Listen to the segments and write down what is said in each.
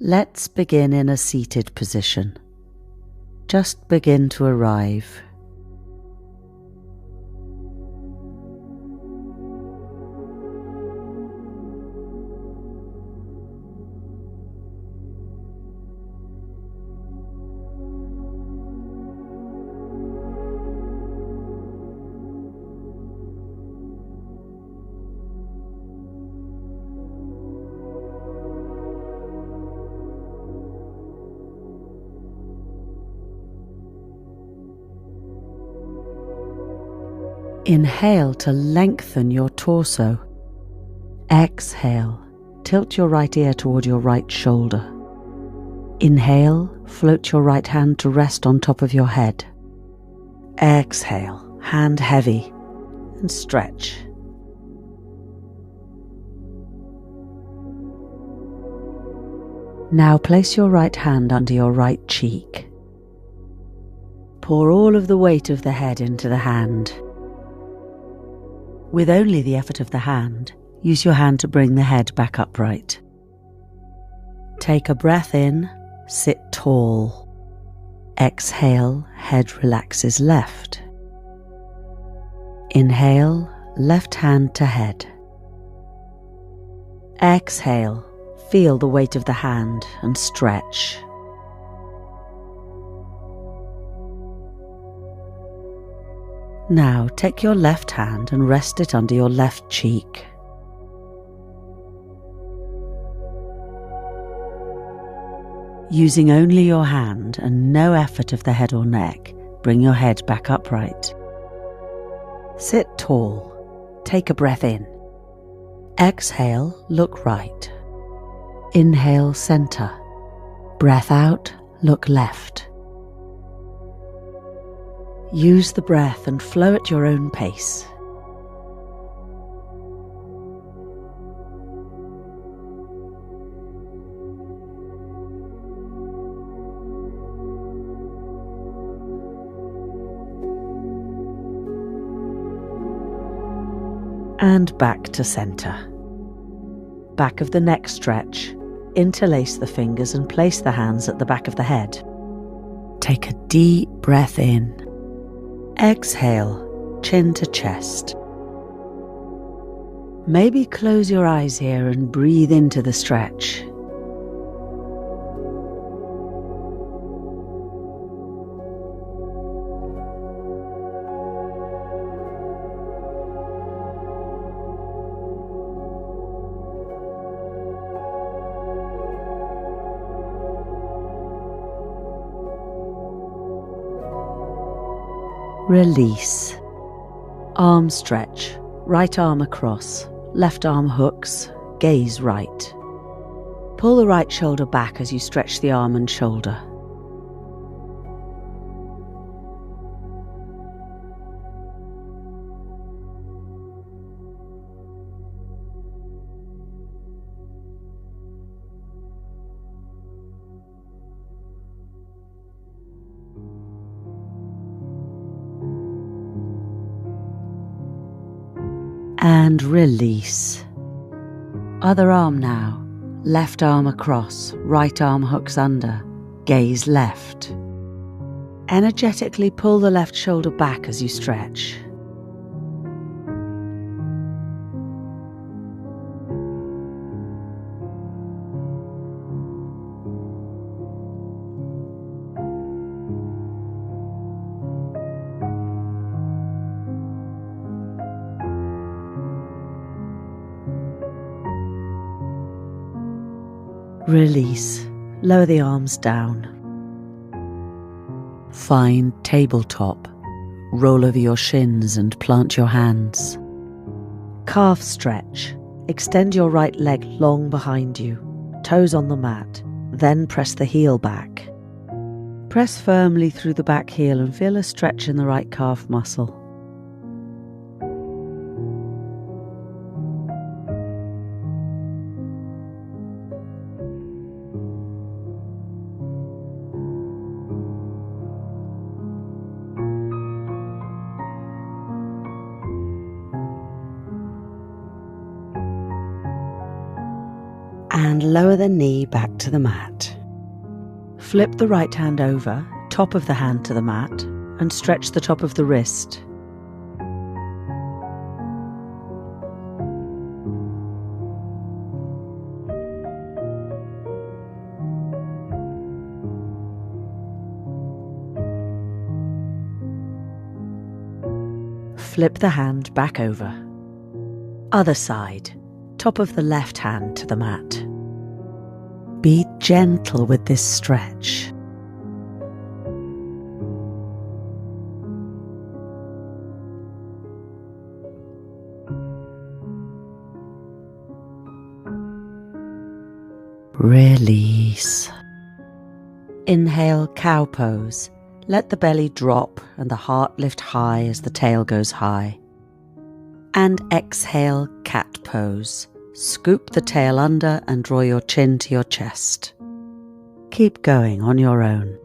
Let's begin in a seated position. Just begin to arrive. Inhale to lengthen your torso. Exhale, tilt your right ear toward your right shoulder. Inhale, float your right hand to rest on top of your head. Exhale, hand heavy, and stretch. Now place your right hand under your right cheek. Pour all of the weight of the head into the hand. With only the effort of the hand, use your hand to bring the head back upright. Take a breath in, sit tall. Exhale, head relaxes left. Inhale, left hand to head. Exhale, feel the weight of the hand and stretch. Now take your left hand and rest it under your left cheek. Using only your hand and no effort of the head or neck, bring your head back upright. Sit tall. Take a breath in. Exhale, look right. Inhale, center. Breath out, look left. Use the breath and flow at your own pace. And back to center. Back of the neck stretch. Interlace the fingers and place the hands at the back of the head. Take a deep breath in. Exhale, chin to chest. Maybe close your eyes here and breathe into the stretch. Release. Arm stretch, right arm across, left arm hooks, gaze right. Pull the right shoulder back as you stretch the arm and shoulder. And release. Other arm now. Left arm across, right arm hooks under, gaze left. Energetically pull the left shoulder back as you stretch. Release. Lower the arms down. Find tabletop. Roll over your shins and plant your hands. Calf stretch. Extend your right leg long behind you. Toes on the mat. Then press the heel back. Press firmly through the back heel and feel a stretch in the right calf muscle. And lower the knee back to the mat. Flip the right hand over, top of the hand to the mat, and stretch the top of the wrist. Flip the hand back over. Other side, top of the left hand to the mat. Be gentle with this stretch. Release. Inhale, cow pose. Let the belly drop and the heart lift high as the tail goes high. And exhale, cat pose. Scoop the tail under and draw your chin to your chest. Keep going on your own.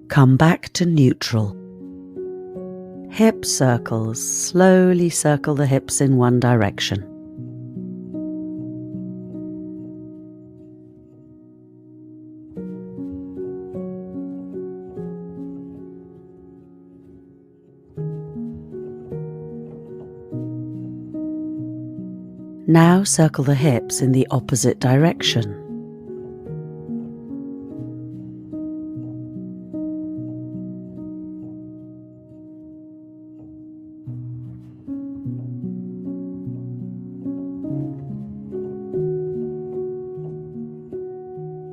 Come back to neutral. Hip circles. Slowly circle the hips in one direction. Now circle the hips in the opposite direction.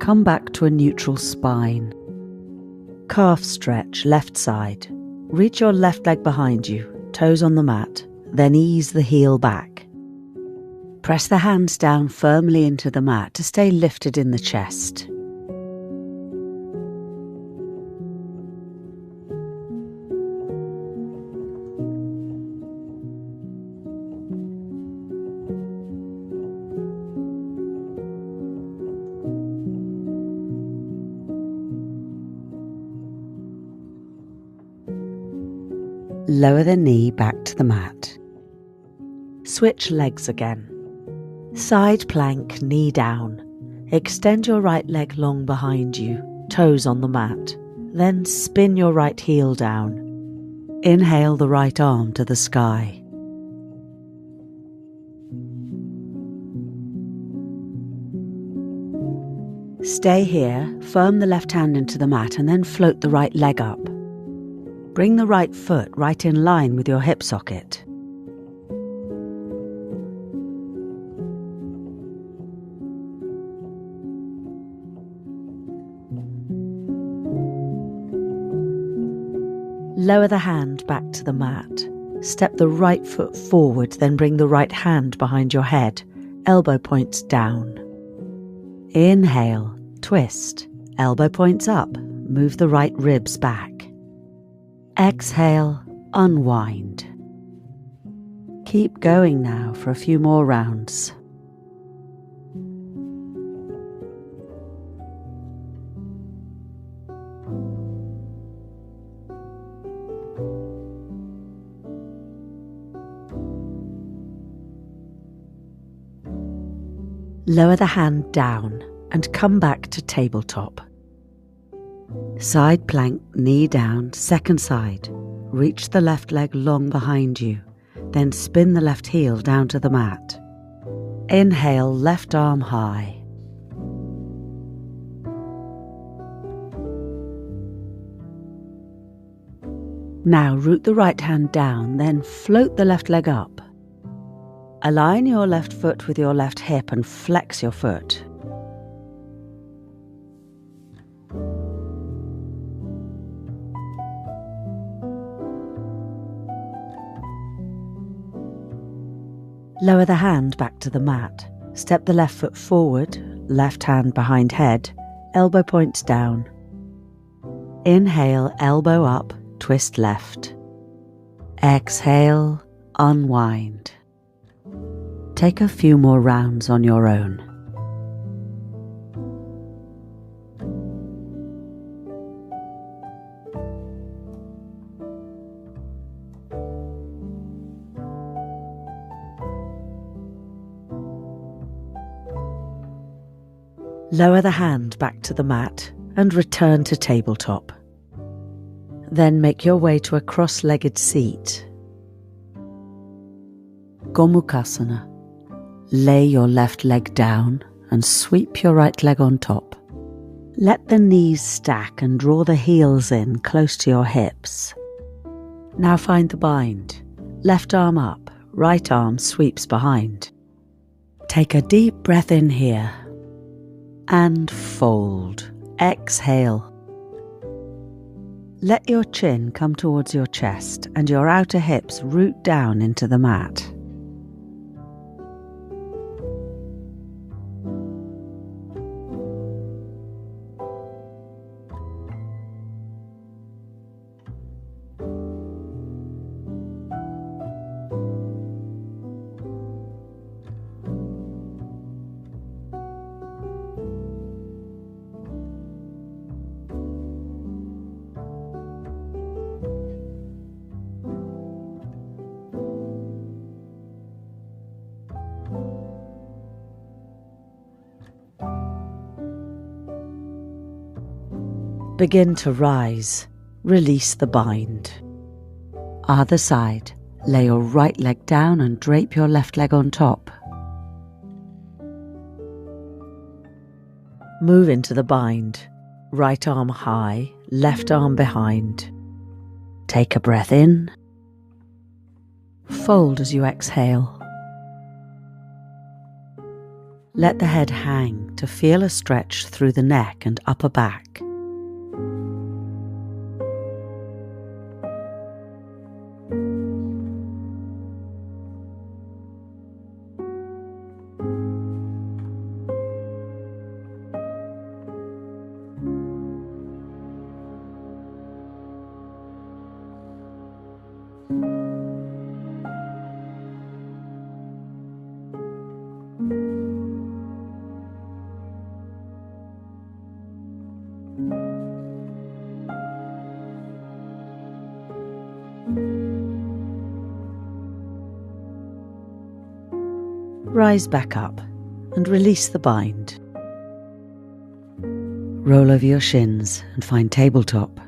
Come back to a neutral spine. Calf stretch, left side. Reach your left leg behind you, toes on the mat, then ease the heel back. Press the hands down firmly into the mat to stay lifted in the chest. Lower the knee back to the mat. Switch legs again. Side plank, knee down. Extend your right leg long behind you, toes on the mat. Then spin your right heel down. Inhale the right arm to the sky. Stay here, firm the left hand into the mat and then float the right leg up. Bring the right foot right in line with your hip socket. Lower the hand back to the mat. Step the right foot forward, then bring the right hand behind your head, elbow points down. Inhale, twist, elbow points up, move the right ribs back. Exhale, unwind. Keep going now for a few more rounds. Lower the hand down and come back to tabletop. Side plank, knee down, second side. Reach the left leg long behind you, then spin the left heel down to the mat. Inhale, left arm high. Now root the right hand down, then float the left leg up. Align your left foot with your left hip and flex your foot. Lower the hand back to the mat. Step the left foot forward, left hand behind head, elbow points down. Inhale, elbow up, twist left. Exhale, unwind. Take a few more rounds on your own. Lower the hand back to the mat and return to tabletop. Then make your way to a cross-legged seat. Gomukhasana. Lay your left leg down and sweep your right leg on top. Let the knees stack and draw the heels in close to your hips. Now find the bind. Left arm up, right arm sweeps behind. Take a deep breath in here and fold. Exhale. Let your chin come towards your chest and your outer hips root down into the mat. Begin to rise. Release the bind. Other side. Lay your right leg down and drape your left leg on top. Move into the bind. Right arm high, left arm behind. Take a breath in. Fold as you exhale. Let the head hang to feel a stretch through the neck and upper back. Rise back up and release the bind. Roll over your shins and find tabletop.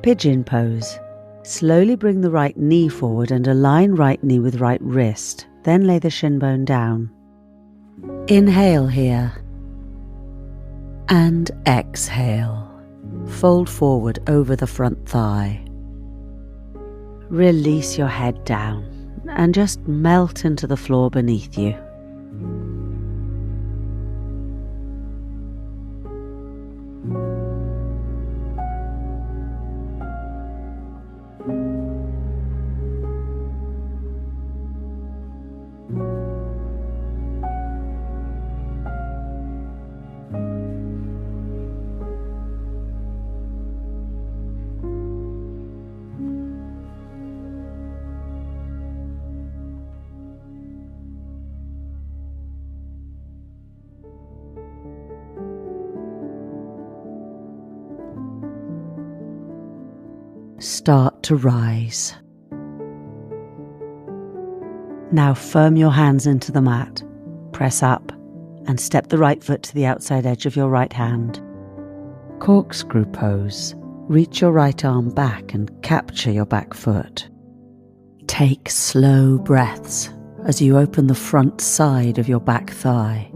Pigeon pose. Slowly bring the right knee forward and align right knee with right wrist. Then lay the shin bone down. Inhale here. And exhale. Fold forward over the front thigh. Release your head down and just melt into the floor beneath you. Start to rise. Now firm your hands into the mat, press up and step the right foot to the outside edge of your right hand. Corkscrew pose. Reach your right arm back and capture your back foot. Take slow breaths as you open the front side of your back thigh.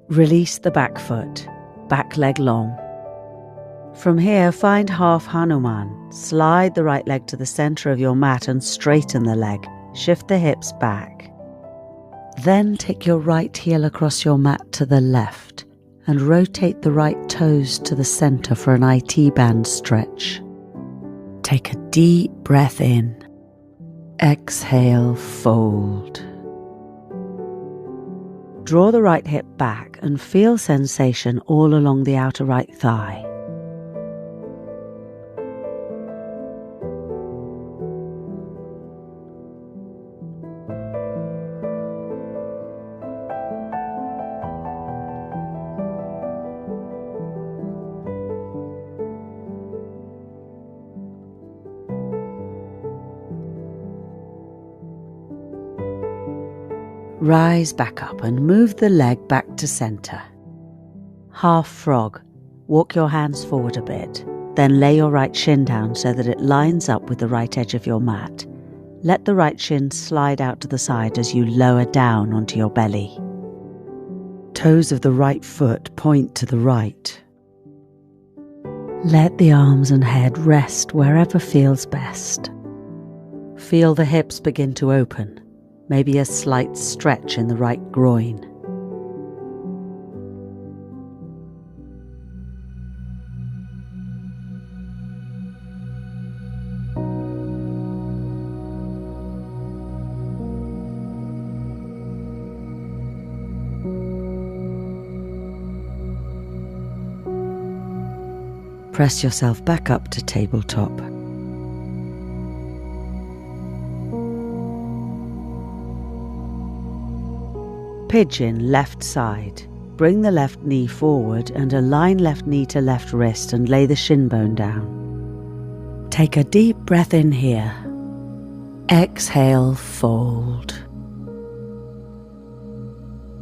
Release the back foot, back leg long. From here, find half Hanuman. Slide the right leg to the center of your mat and straighten the leg. Shift the hips back. Then take your right heel across your mat to the left and rotate the right toes to the center for an IT band stretch. Take a deep breath in. Exhale, fold. Draw the right hip back and feel sensation all along the outer right thigh. Rise back up and move the leg back to center. Half frog. Walk your hands forward a bit, then lay your right shin down so that it lines up with the right edge of your mat. Let the right shin slide out to the side as you lower down onto your belly. Toes of the right foot point to the right. Let the arms and head rest wherever feels best. Feel the hips begin to open. Maybe a slight stretch in the right groin. Press yourself back up to tabletop. Pigeon left side. Bring the left knee forward and align left knee to left wrist and lay the shin bone down. Take a deep breath in here. Exhale, fold.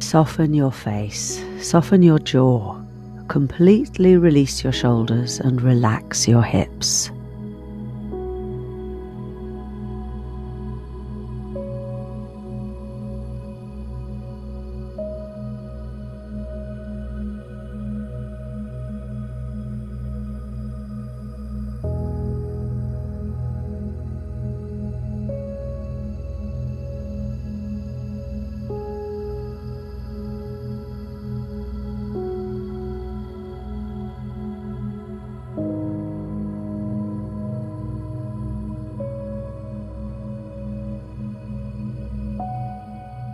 Soften your face, soften your jaw. Completely release your shoulders and relax your hips.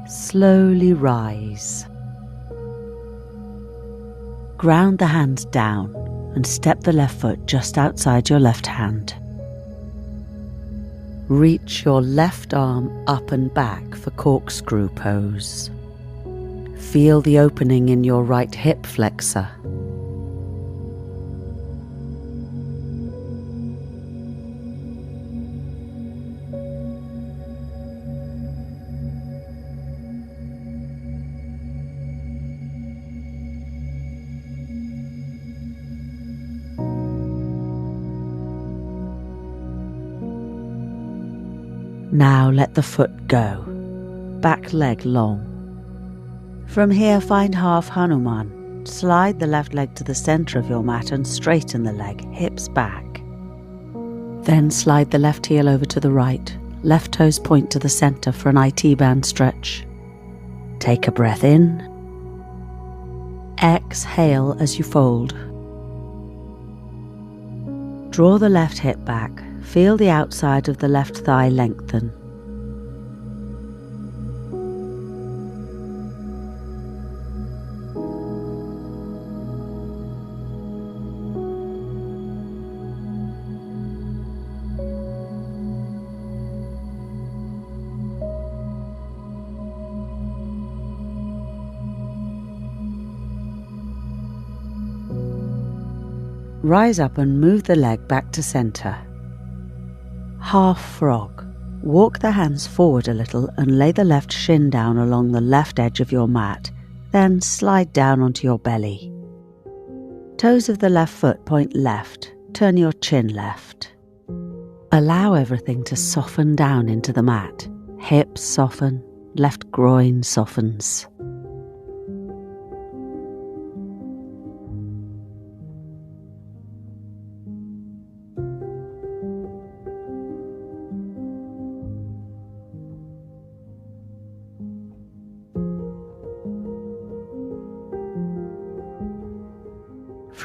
Slowly rise. Ground the hands down and step the left foot just outside your left hand. Reach your left arm up and back for corkscrew pose. Feel the opening in your right hip flexor. Now let the foot go, back leg long. From here find half Hanuman. Slide the left leg to the center of your mat and straighten the leg, hips back. Then slide the left heel over to the right, left toes point to the center for an IT band stretch. Take a breath in. Exhale as you fold. Draw the left hip back. Feel the outside of the left thigh lengthen. Rise up and move the leg back to center. Half frog. Walk the hands forward a little and lay the left shin down along the left edge of your mat, then slide down onto your belly. Toes of the left foot point left, turn your chin left. Allow everything to soften down into the mat. Hips soften, left groin softens.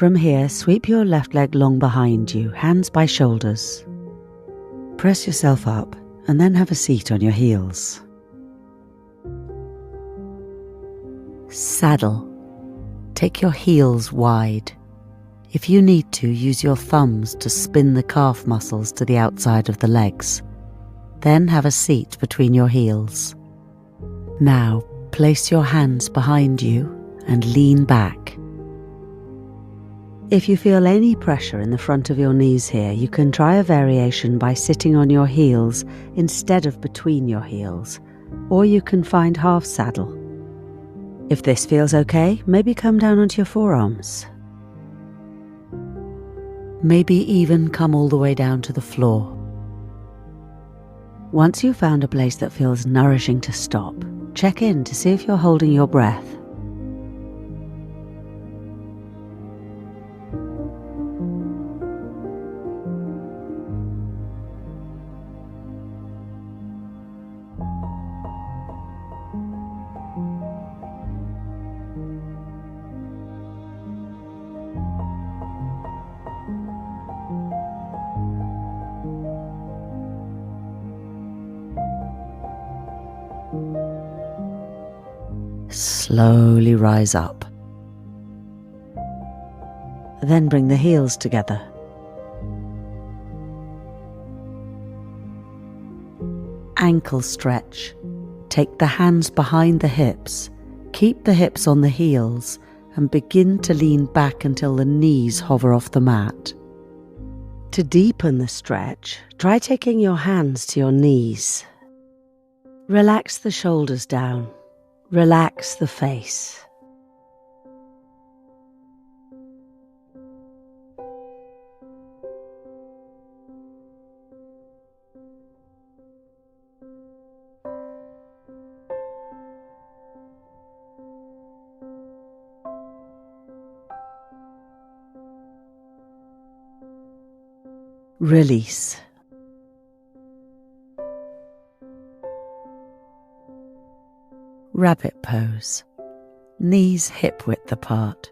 From here, sweep your left leg long behind you, hands by shoulders. Press yourself up and then have a seat on your heels. Saddle. Take your heels wide. If you need to, use your thumbs to spin the calf muscles to the outside of the legs. Then have a seat between your heels. Now, place your hands behind you and lean back. If you feel any pressure in the front of your knees here, you can try a variation by sitting on your heels instead of between your heels, or you can find half saddle. If this feels okay, maybe come down onto your forearms. Maybe even come all the way down to the floor. Once you've found a place that feels nourishing to stop, check in to see if you're holding your breath. Slowly rise up. Then bring the heels together. Ankle stretch. Take the hands behind the hips. Keep the hips on the heels and begin to lean back until the knees hover off the mat. To deepen the stretch, try taking your hands to your knees. Relax the shoulders down. Relax the face. Release. Rabbit pose. Knees hip width apart.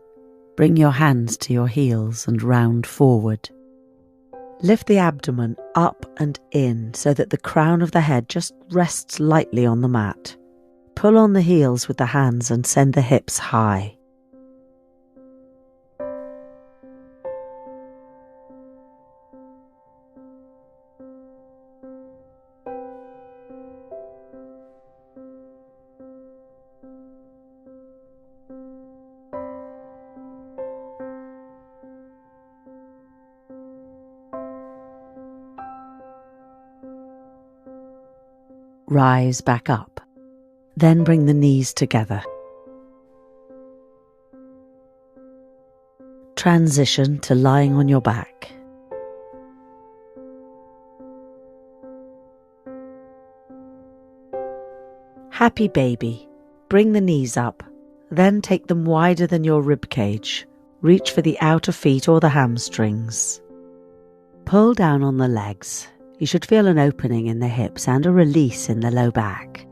Bring your hands to your heels and round forward. Lift the abdomen up and in so that the crown of the head just rests lightly on the mat. Pull on the heels with the hands and send the hips high. Rise back up. Then bring the knees together. Transition to lying on your back. Happy baby. Bring the knees up. Then take them wider than your rib cage. Reach for the outer feet or the hamstrings. Pull down on the legs. You should feel an opening in the hips and a release in the low back.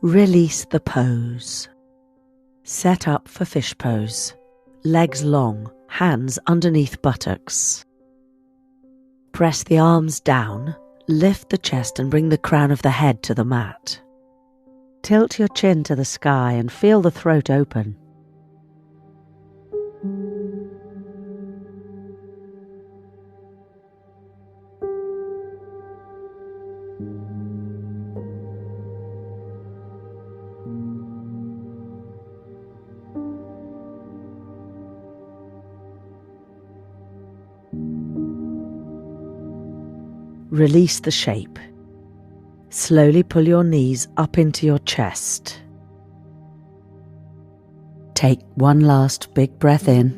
Release the pose. Set up for fish pose. Legs long, hands underneath buttocks. Press the arms down, lift the chest and bring the crown of the head to the mat. Tilt your chin to the sky and feel the throat open. Release the shape. Slowly pull your knees up into your chest. Take one last big breath in.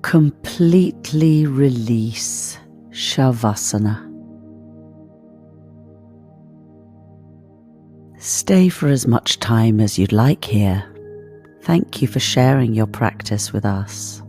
Completely release Shavasana. Stay for as much time as you'd like here. Thank you for sharing your practice with us.